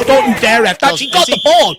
Don't you dare, ref. That's he got the ball.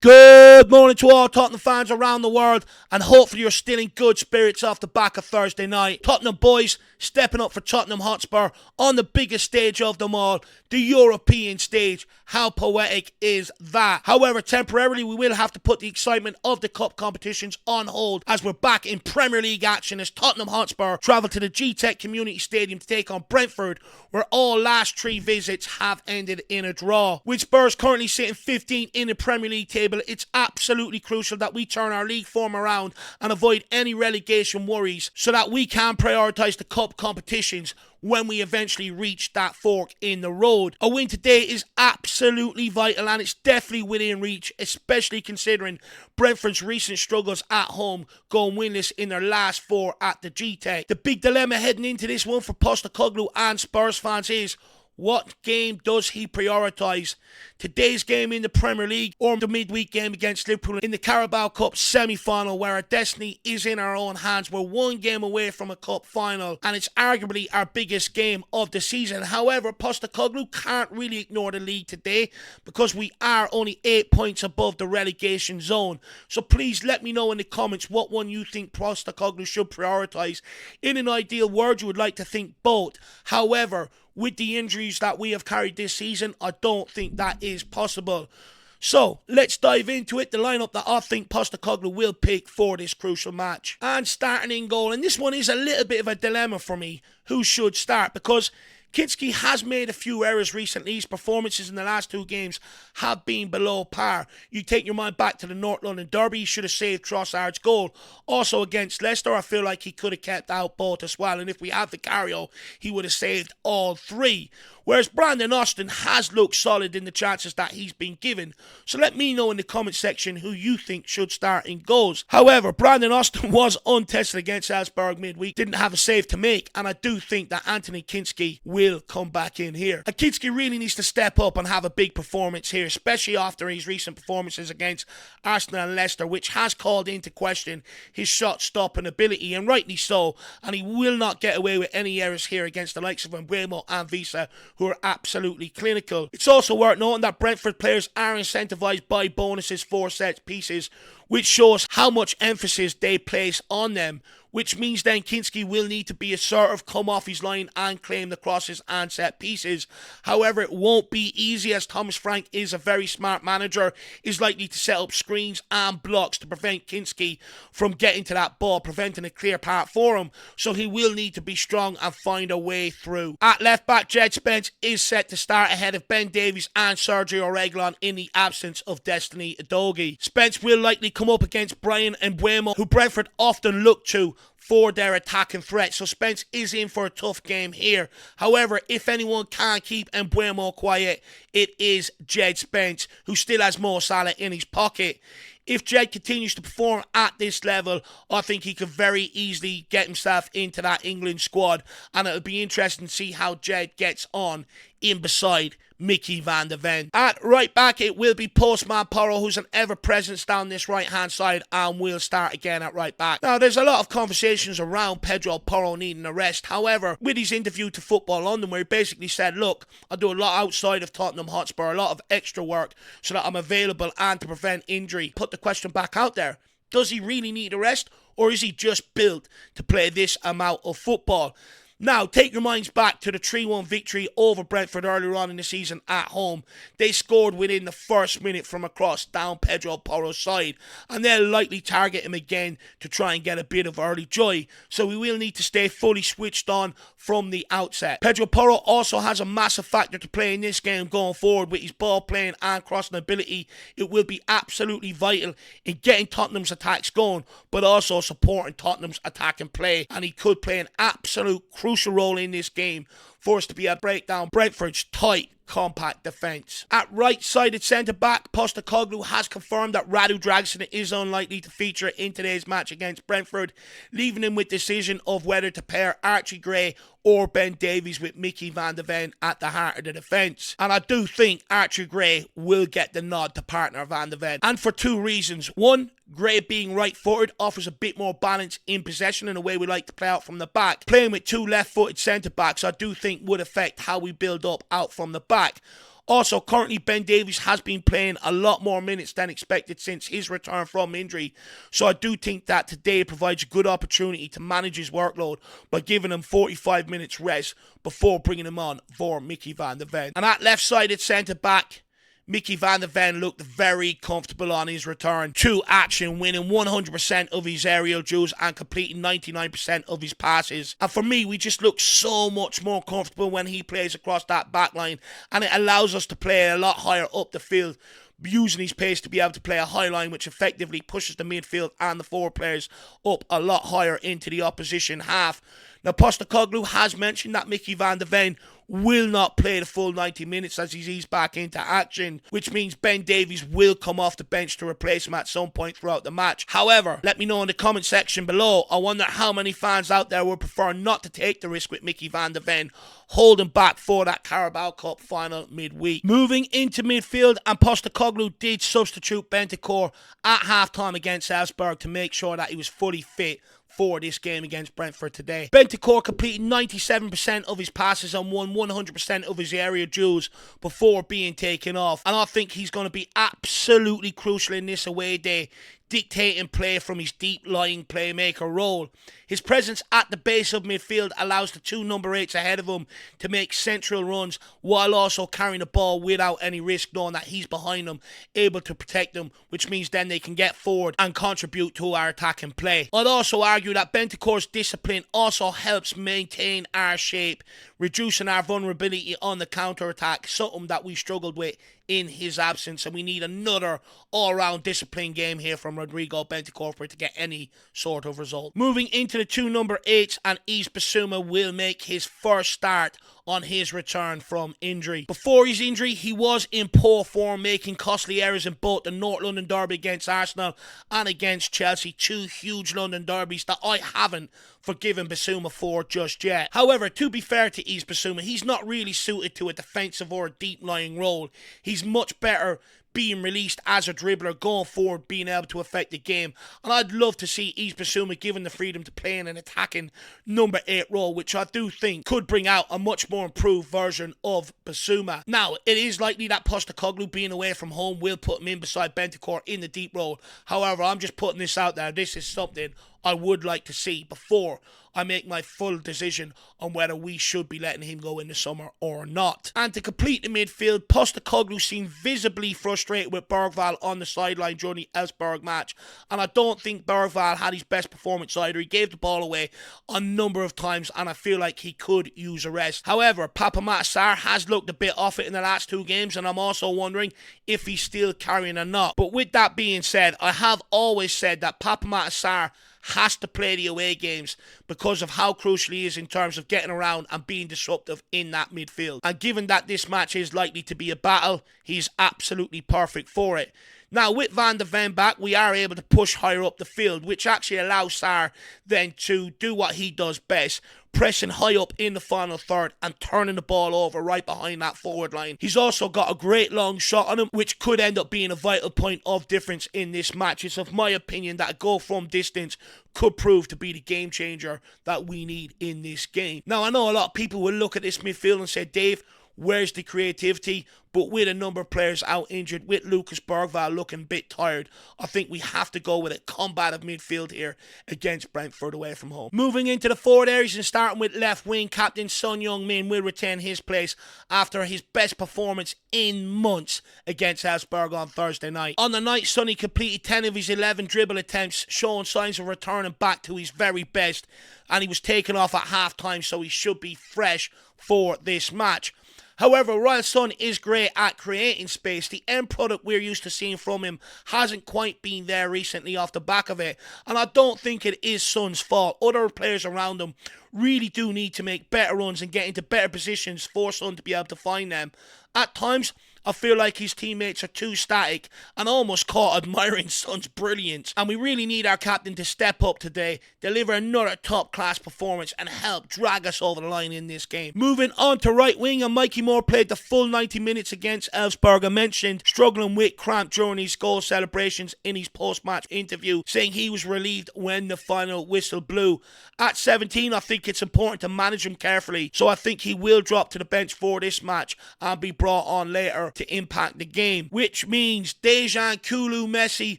Good morning to all Tottenham fans around the world, and hopefully you're still in good spirits off the back of Thursday night. Tottenham boys stepping up for Tottenham Hotspur on the biggest stage of them all, the European stage. How poetic is that? However, temporarily we will have to put the excitement of the cup competitions on hold as we're back in Premier League action as Tottenham Hotspur travel to the G-Tech Community Stadium to take on Brentford, where all last 3 visits have ended in a draw. With Spurs currently sitting 15 in the Premier League table, it's absolutely crucial that we turn our league form around and avoid any relegation worries so that we can prioritise the cup competitions when we eventually reach that fork in the road. A win today is absolutely vital, and it's definitely within reach, especially considering Brentford's recent struggles at home, going winless in their last 4 at the G-Tech. The big dilemma heading into this one for Postecoglou and Spurs fans is, what game does he prioritise? Today's game in the Premier League or the midweek game against Liverpool in the Carabao Cup semi-final, where our destiny is in our own hands. We're 1 game away from a cup final, and it's arguably our biggest game of the season. However, Postecoglou can't really ignore the league today because we are only 8 points above the relegation zone. So please let me know in the comments what one you think Postecoglou should prioritise. In an ideal world, you would like to think both. However, with the injuries that we have carried this season, I don't think that is possible. So, let's dive into it. The lineup that I think Postecoglou will pick for this crucial match. And starting in goal, and this one is a little bit of a dilemma for me, who should start, because Kinski has made a few errors recently. His performances in the last 2 games have been below par. You take your mind back to the North London derby, he should have saved Trossard's goal. Also against Leicester, I feel like he could have kept out both as well, and if we had the carry-o, he would have saved all 3. Whereas Brandon Austin has looked solid in the chances that he's been given. So let me know in the comment section who you think should start in goals. However, Brandon Austin was untested against Salzburg midweek, didn't have a save to make, and I do think that Anthony Kinski will come back in here. And Kinski really needs to step up and have a big performance here, especially after his recent performances against Arsenal and Leicester, which has called into question his shot-stopping ability, and rightly so, and he will not get away with any errors here against the likes of Mbeumo and Visa, who are absolutely clinical. It's also worth noting that Brentford players are incentivised by bonuses for set pieces, which shows how much emphasis they place on them, which means then Kinski will need to be assertive, come off his line and claim the crosses and set pieces. However, it won't be easy, as Thomas Frank is a very smart manager, is likely to set up screens and blocks to prevent Kinski from getting to that ball, preventing a clear path for him. So he will need to be strong and find a way through. At left back, Jed Spence is set to start ahead of Ben Davies and Sergio Reguilon in the absence of Destiny Udogie. Spence will likely come up against Brian Mbeumo, who Brentford often look to for their attacking threat, so Spence is in for a tough game here. However, if anyone can keep Mbeumo quiet, it is Jed Spence, who still has Mo Salah in his pocket. If Jed continues to perform at this level, I think he could very easily get himself into that England squad, and it'll be interesting to see how Jed gets on in beside Mickey van de Ven. At right back, it will be Postman Porro, who's an ever-presence down this right-hand side, and will start again at right back. Now, there's a lot of conversations around Pedro Porro needing a rest. However, with his interview to Football London, where he basically said, look, I do a lot outside of Tottenham Hotspur, a lot of extra work, so that I'm available and to prevent injury. Put the question back out there. Does he really need a rest, or is he just built to play this amount of football? Now, take your minds back to the 3-1 victory over Brentford earlier on in the season at home. They scored within the first minute from a cross down Pedro Porro's side, and they'll likely target him again to try and get a bit of early joy. So we will need to stay fully switched on from the outset. Pedro Porro also has a massive factor to play in this game going forward with his ball playing and crossing ability. It will be absolutely vital in getting Tottenham's attacks going, but also supporting Tottenham's attacking play, and he could play an absolute crucial role in this game for us to be able to break down Brentford's tight, compact defence. At right-sided centre-back, Postecoglou has confirmed that Radu Dragosin is unlikely to feature in today's match against Brentford, leaving him with decision of whether to pair Archie Gray or Ben Davies with Mickey van de Ven at the heart of the defence. And I do think Archie Gray will get the nod to partner van de Ven, and for 2 reasons. One, Gray being right-footed offers a bit more balance in possession in the way we like to play out from the back. Playing with 2 left-footed centre-backs, I do think would affect how we build up out from the back. Also, currently Ben Davies has been playing a lot more minutes than expected since his return from injury, so I do think that today provides a good opportunity to manage his workload by giving him 45 minutes rest before bringing him on for Mickey van de Ven. And at left-sided centre-back, Mickey van de Ven looked very comfortable on his return to action, winning 100% of his aerial duels and completing 99% of his passes. And for me, we just look so much more comfortable when he plays across that back line, and it allows us to play a lot higher up the field, using his pace to be able to play a high line, which effectively pushes the midfield and the forward players up a lot higher into the opposition half. Now, Postecoglou has mentioned that Mickey van de Ven will not play the full 90 minutes as he's eased back into action, which means Ben Davies will come off the bench to replace him at some point throughout the match. However, let me know in the comment section below. I wonder how many fans out there would prefer not to take the risk with Mickey van de Ven, holding back for that Carabao Cup final midweek. Moving into midfield, and Postecoglou did substitute Bentancur at halftime against Elfsborg to make sure that he was fully fit for this game against Brentford today. Bentancur completed 97% of his passes and won 100% of his area duels before being taken off. And I think he's going to be absolutely crucial in this away day, dictating play from his deep-lying playmaker role. His presence at the base of midfield allows the two number 8s ahead of him to make central runs while also carrying the ball without any risk, knowing that he's behind them, able to protect them, which means then they can get forward and contribute to our attacking play. I'd also argue that Bentancur's discipline also helps maintain our shape, reducing our vulnerability on the counter-attack, something that we struggled with in his absence, and we need another all-round discipline game here from Rodrigo Bentancur for it to get any sort of result. Moving into the two number 8s, and Yves Bissouma will make his first start on his return from injury. Before his injury, he was in poor form, making costly errors in both the North London derby against Arsenal and against Chelsea, two huge London derbies that I haven't forgiven Bissouma for just yet. However, to be fair to Yves Bissouma, he's not really suited to a defensive or a deep-lying role. He's much better being released as a dribbler, going forward, being able to affect the game. And I'd love to see Yves Bissouma given the freedom to play in an attacking number 8 role, which I do think could bring out a much more improved version of Bissouma. Now, it is likely that Postecoglou being away from home will put him in beside Bentancur in the deep role. However, I'm just putting this out there. This is something I would like to see before I make my full decision on whether we should be letting him go in the summer or not. And to complete the midfield, Postecoglou seemed visibly frustrated with Bergvall on the sideline during the Elfsborg match, and I don't think Bergvall had his best performance either. He gave the ball away a number of times, and I feel like he could use a rest. However, Papa Matar has looked a bit off it in the last 2 games, and I'm also wondering if he's still carrying a knot. But with that being said, I have always said that Papa Matar has to play the away games because of how crucial he is in terms of getting around and being disruptive in that midfield. And given that this match is likely to be a battle, he's absolutely perfect for it. Now, with Van de Ven back, we are able to push higher up the field, which actually allows Sarr then to do what he does best, pressing high up in the final third and turning the ball over right behind that forward line. He's also got a great long shot on him, which could end up being a vital point of difference in this match. It's of my opinion that a goal from distance could prove to be the game changer that we need in this game. Now, I know a lot of people will look at this midfield and say, Dave, where's the creativity? But with a number of players out injured, with Lucas Bergvall looking a bit tired, I think we have to go with a combative midfield here against Brentford away from home. Moving into the forward areas and starting with left wing, captain Son Heung-min will retain his place after his best performance in months against Elfsborg on Thursday night. On the night, Sonny completed 10 of his 11 dribble attempts, showing signs of returning back to his very best, and he was taken off at half-time, so he should be fresh for this match. However, while Son is great at creating space, the end product we're used to seeing from him hasn't quite been there recently off the back of it. And I don't think it is Son's fault. Other players around him really do need to make better runs and get into better positions for Son to be able to find them. At times, I feel like his teammates are too static and almost caught admiring Son's brilliance. And we really need our captain to step up today, deliver another top-class performance and help drag us over the line in this game. Moving on to right wing, and Mikey Moore played the full 90 minutes against Elfsborg. I mentioned struggling with cramp during his goal celebrations in his post-match interview, saying he was relieved when the final whistle blew. At 17, I think think it's important to manage him carefully, so I think he will drop to the bench for this match and be brought on later to impact the game, which means Dejan Kulusevski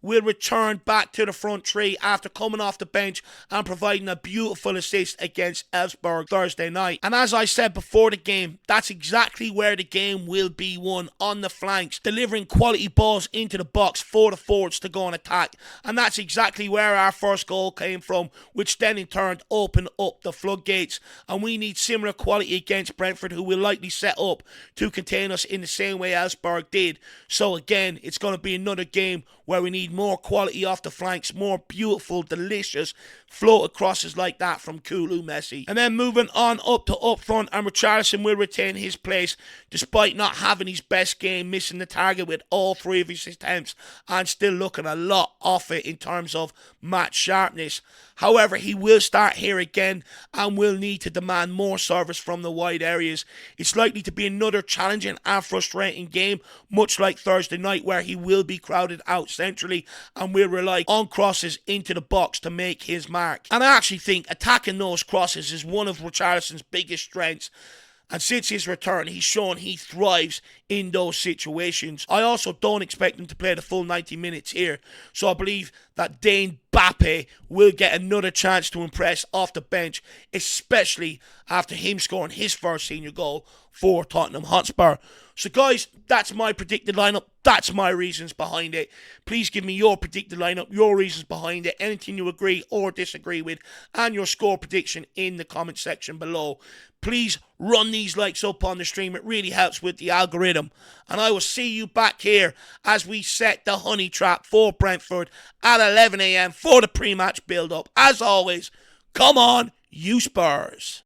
will return back to the front three after coming off the bench and providing a beautiful assist against Elfsborg Thursday night. And as I said before the game, that's exactly where the game will be won, on the flanks, delivering quality balls into the box for the forwards to go and attack. And that's exactly where our first goal came from, which then in turn opened up the floodgates. And we need similar quality against Brentford, who will likely set up to contain us in the same way Elfsborg did. So again, it's going to be another game where we need more quality off the flanks, more beautiful, delicious float crosses like that from Kulusevski. And then moving on up to up front, and Richarlison will retain his place despite not having his best game, missing the target with all three of his attempts and still looking a lot off it in terms of match sharpness. However, he will start here again and will need to demand more service from the wide areas. It's likely to be another challenging and frustrating game, much like Thursday night, where he will be crowded out centrally and will rely on crosses into the box to make his mark. And I actually think attacking those crosses is one of Richarlison's biggest strengths. And since his return, he's shown he thrives in those situations. I also don't expect him to play the full 90 minutes here. So I believe that Dane Bappe will get another chance to impress off the bench, especially after him scoring his first senior goal for Tottenham Hotspur. So guys, that's my predicted lineup. That's my reasons behind it. Please give me your predicted lineup, your reasons behind it, anything you agree or disagree with, and your score prediction in the comment section below. Please run these likes up on the stream. It really helps with the algorithm. And I will see you back here as we set the honey trap for Brentford at 11 a.m. for the pre-match build-up. As always, come on, you Spurs.